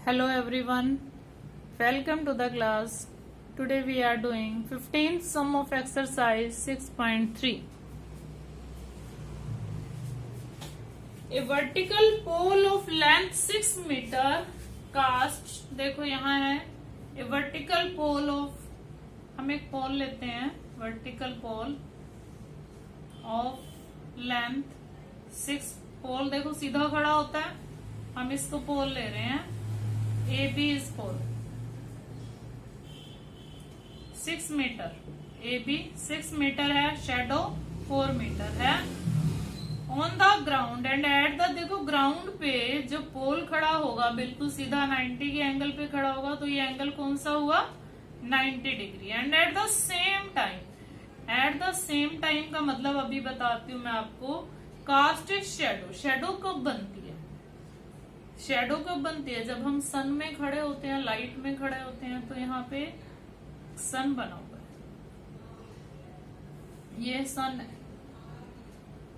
Hello everyone, welcome to the class. Today we are doing 15th sum of exercise 6.3. A vertical pole of length 6 meter cast, देखो यहाँ है a vertical pole of, हम एक पोल लेते हैं vertical pole of length 6, पोल देखो सीधा खड़ा होता है, हम इसको पोल ले रहे हैं A B is pole 6 metre, A B 6 metre है, शेडो 4 मीटर है on the ground and at the, देखो ग्राउंड पे जो पोल खड़ा होगा बिल्कुल सीधा 90 के एंगल पे खड़ा होगा, तो ये एंगल कौन सा हुआ 90 degree. And at the same time, at the same time का मतलब अभी बताती हूँ मैं आपको। कास्ट इज शेडो, शेडो कब बनती है, शेडो कब बनती है जब हम सन में खड़े होते हैं, लाइट में खड़े होते हैं, तो यहाँ पे सन बना हुआ है, ये सन है,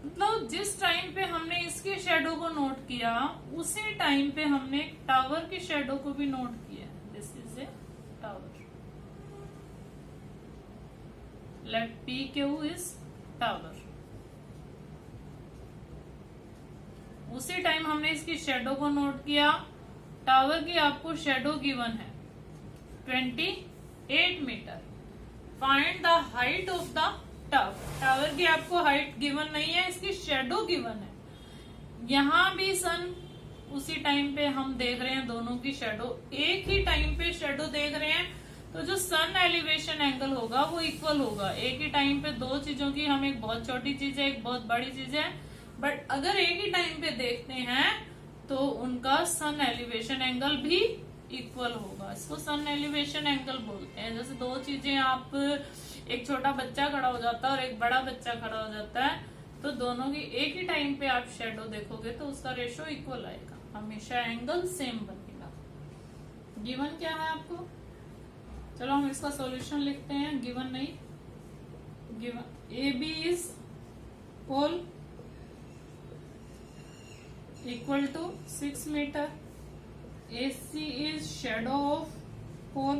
मतलब जिस टाइम पे हमने इसके शेडो को नोट किया उसी टाइम पे हमने टावर की शेडो को भी नोट किया। This is a tower, let P Q is tower, उसी टाइम हमने इसकी शेडो को नोट किया। टावर की आपको शेडो गिवन है 28 metre. Find the height of the tower, tower की आपको हाइट गिवन नहीं है, इसकी शेडो गिवन है। यहां भी सन उसी टाइम पे हम देख रहे हैं, दोनों की शेडो एक ही टाइम पे शेडो देख रहे हैं, तो जो सन एलिवेशन एंगल होगा वो इक्वल होगा। एक ही टाइम पे दो चीजों की, हम एक बहुत छोटी चीज है एक बहुत बड़ी चीज है, बट अगर एक ही टाइम पे देखते हैं तो उनका सन एलिवेशन एंगल भी इक्वल होगा। इसको सन एलिवेशन एंगल बोलते हैं। जैसे दो चीजें, आप एक छोटा बच्चा खड़ा हो जाता है और एक बड़ा बच्चा खड़ा हो जाता है, तो दोनों की एक ही टाइम पे आप शेडो देखोगे तो उसका रेशो इक्वल आएगा, हमेशा एंगल सेम बनेगा। गिवन क्या है आपको, चलो हम इसका सॉल्यूशन लिखते हैं। गिवन नहीं, given A B is pole equal to 6 meter, AC is shadow of pole,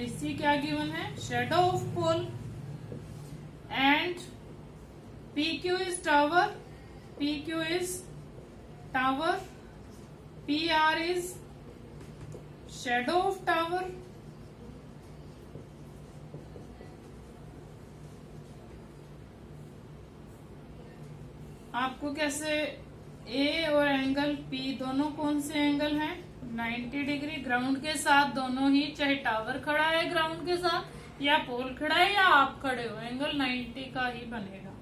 AC क्या गिवन है shadow of pole, and PQ is tower, PQ is tower, PR is shadow of tower। आपको कैसे ए और angle P दोनों कौन से angle हैं 90 degree, ground के साथ दोनों ही, चाहे टावर खड़ा है ग्राउंड के साथ या पोल खड़ा है या आप खड़े हो, एंगल 90 का ही बनेगा।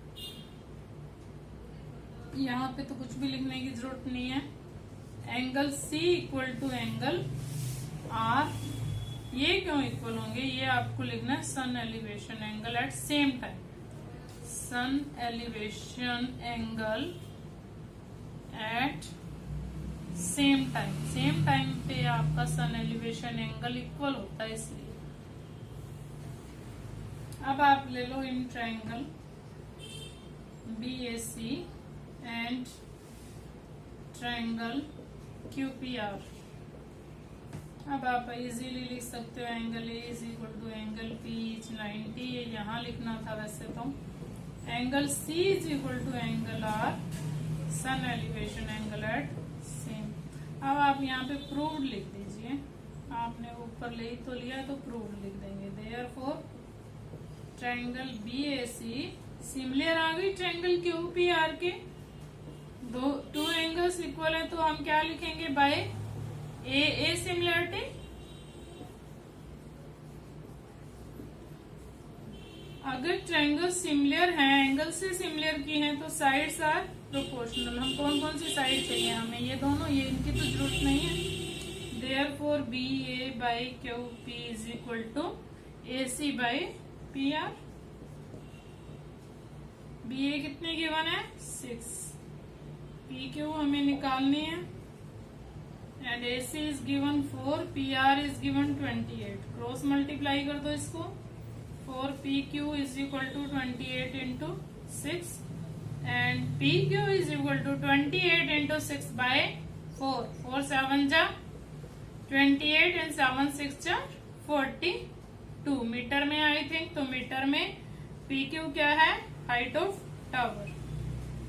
यहाँ पे तो कुछ भी लिखने की जरूरत नहीं है। Angle C equal to angle R, ये क्यों इक्वल होंगे, ये आपको लिखना है sun elevation angle at same time, sun elevation angle at same time, same time पे आपका सन एलिवेशन एंगल इक्वल होता है इसलिए। अब आप ले लो इन triangle BAC and triangle QPR। अब आप इजीली लिख सकते हो angle A is equal to angle P is 90, ये यहाँ लिखना था वैसे तो। Angle C is equal to angle R, sun elevation angle at same. अब आप यहाँ पे प्रूव्ड लिख दीजिए, आपने ऊपर ले ही तो लिया तो प्रूव्ड लिख देंगे। देयरफॉर ट्रायंगल BAC सिमिलर आ गई ट्रायंगल QPR के, टू एंगल्स इक्वल है, तो हम क्या लिखेंगे बाय ए सिमिलरिटी। अगर ट्रायंगल सिमिलर है, एंगल से सिमिलर की हैं, तो साइड्स आर प्रोपोर्शनल। हम कौन कौन सी साइड चाहिए हमें, ये दोनों, ये इनकी तो जरूरत नहीं है। Therefore BA by QP is equal to AC by PR। BA कितने गिवन है 6, PQ हमें निकालनी है, and AC is given 4, PR is given 28। Cross multiply कर दो इसको, 4PQ is equal to 28 into 6 and PQ is equal to 28 into 6 by 4, 4 7 जा 28 and 7 6 42 metre में आई थिंक। तो मीटर में पी क्यू क्या है, हाइट ऑफ टावर।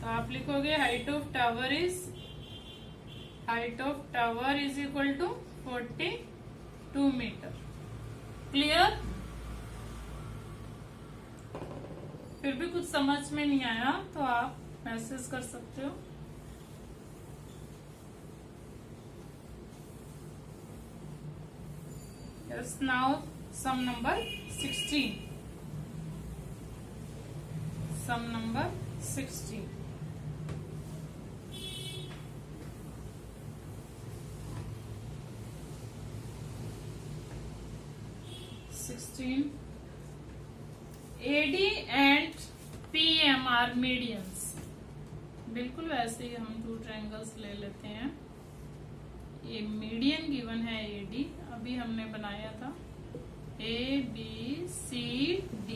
तो आप लिखोगे height of tower is equal to 42 metre. Clear? फिर भी कुछ समझ में नहीं आया तो आप मैसेज कर सकते हो। Yes, now sum number 16. Sum number 16. AD and PM are medians। बिल्कुल वैसे ही हम टू ट्रायंगल्स ले लेते हैं। ये मीडियन गिवन है AD, अभी हमने बनाया था ABCD।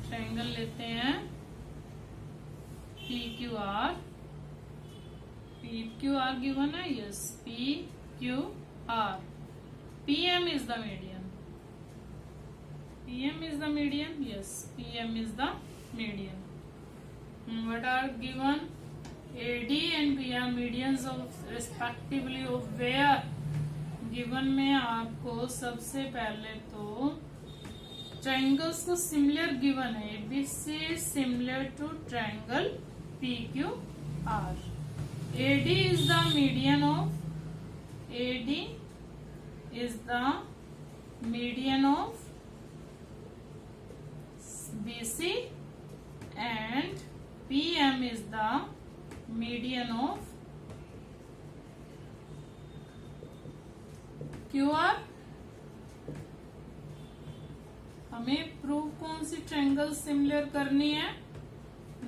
ट्रायंगल लेते हैं PQR। PQR गिवन है, yes PQR। PM is the median। PM is the median, yes PM is the median। What are given? AD and PM medians of respectively of where? Given में आपको सबसे पहले तो triangles को similar given है। ABC similar to triangle PQR। AD is the median of BC and PM is the median of QR। हमें prove कौन सी triangle similar करनी है?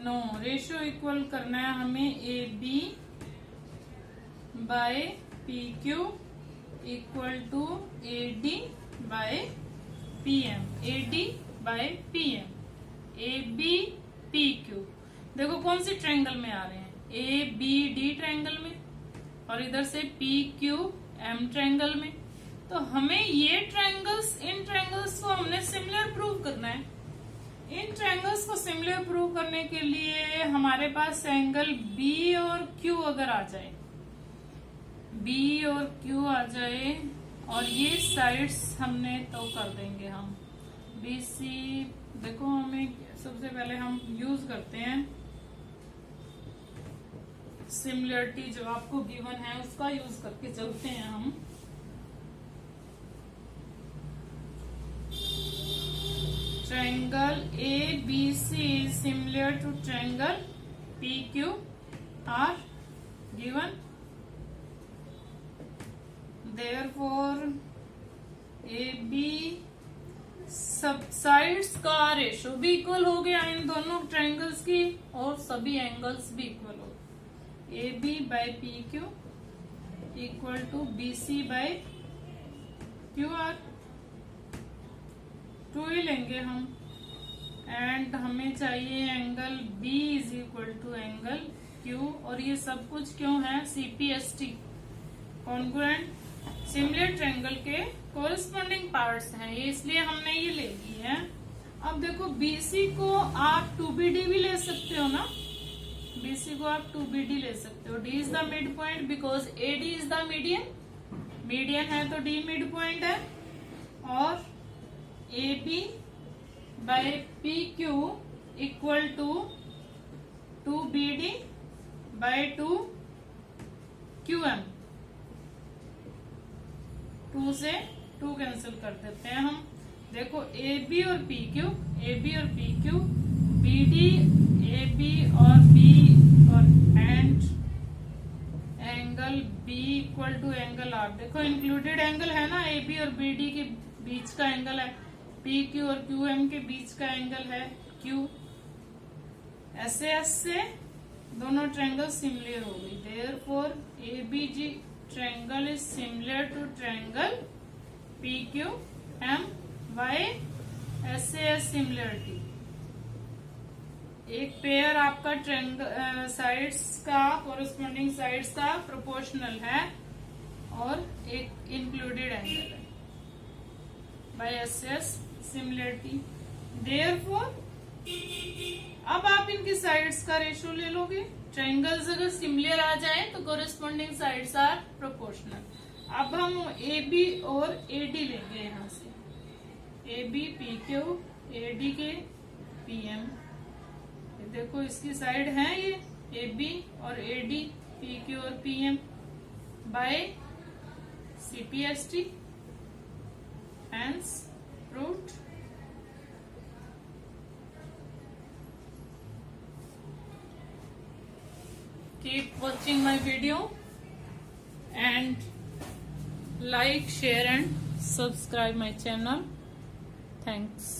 नो, रेशियो इक्वल करना है हमें। AB by PQ equal to AD by PM। AD by PM, AB PQ। देखो कौन सी triangle में आ रहे हैं, ABD ट्रायंगल में, और इधर से PQM ट्रायंगल में। तो हमें ये ट्रायंगल्स, इन ट्रायंगल्स को हमने सिमिलर प्रूव करना है। इन ट्रायंगल्स को सिमिलर प्रूव करने के लिए हमारे पास एंगल B और Q अगर आ जाए, B और Q आ जाए, और ये साइड्स हमने तो कर देंगे हम। BC देखो, हमें सबसे पहले हम यूज करते हैं सिमिलरिटी जो आपको गिवन है उसका यूज करके चलते हैं हम। Triangle ABC is similar to triangle PQR given, therefore AB सब साइड्स का रेशो भी इक्वल हो गया इन दोनों ट्रायंगल्स की, और सभी एंगल्स भी इक्वल हो गए। AB by PQ equal to BC by QR। 2 ही लेंगे हम, एंड हमें चाहिए angle B is equal to angle Q। और ये सब कुछ क्यों है? CPST कॉन्ग्रुएंट सिमिलर ट्रायंगल के कोरिस्पोंडिंग पार्ट्स हैं ये, इसलिए हमने ये ले ली है। अब देखो BC को आप 2BD भी ले सकते हो ना, BC को आप 2BD ले सकते हो। D is the midpoint because AD is the median, median है तो D मिड पॉइंट है। और AB by PQ equal to 2BD by 2QM। 2 से 2 कैंसिल कर देते हैं हम। देखो AB और PQ, BD, AB और B और and angle B equal to angle R। देखो इंक्लूडेड एंगल है ना, AB और BD के बीच का एंगल है, PQ और QM के बीच का एंगल है Q। ऐसे दोनों ट्रायंगल सिमिलर हो गई। Therefore ABG triangle is similar to triangle PQM by SAS similarity। एक पेयर आपका ट्रायंगल साइड्स का, कोरिस्पोंडिंग साइड्स का प्रोपोर्शनल है और एक इंक्लूडेड एंगल है बाय एस सिमिलरिटी। देयरफॉर अब आप इनकी साइड्स का रेशियो ले लोगे। ट्रायंगल्स अगर सिमिलर आ जाए तो कोरिस्पोंडिंग साइड्स आर प्रोपोर्शनल। अब हम ए बी और ए डी लेंगे यहां से, A B P Q, A D के पी एम। देखो इसकी साइड है ये ए बी और ए डी, पी क्यू और P M by C P S T, hence proved. Keep watching my video and like, share and subscribe my channel. Thanks.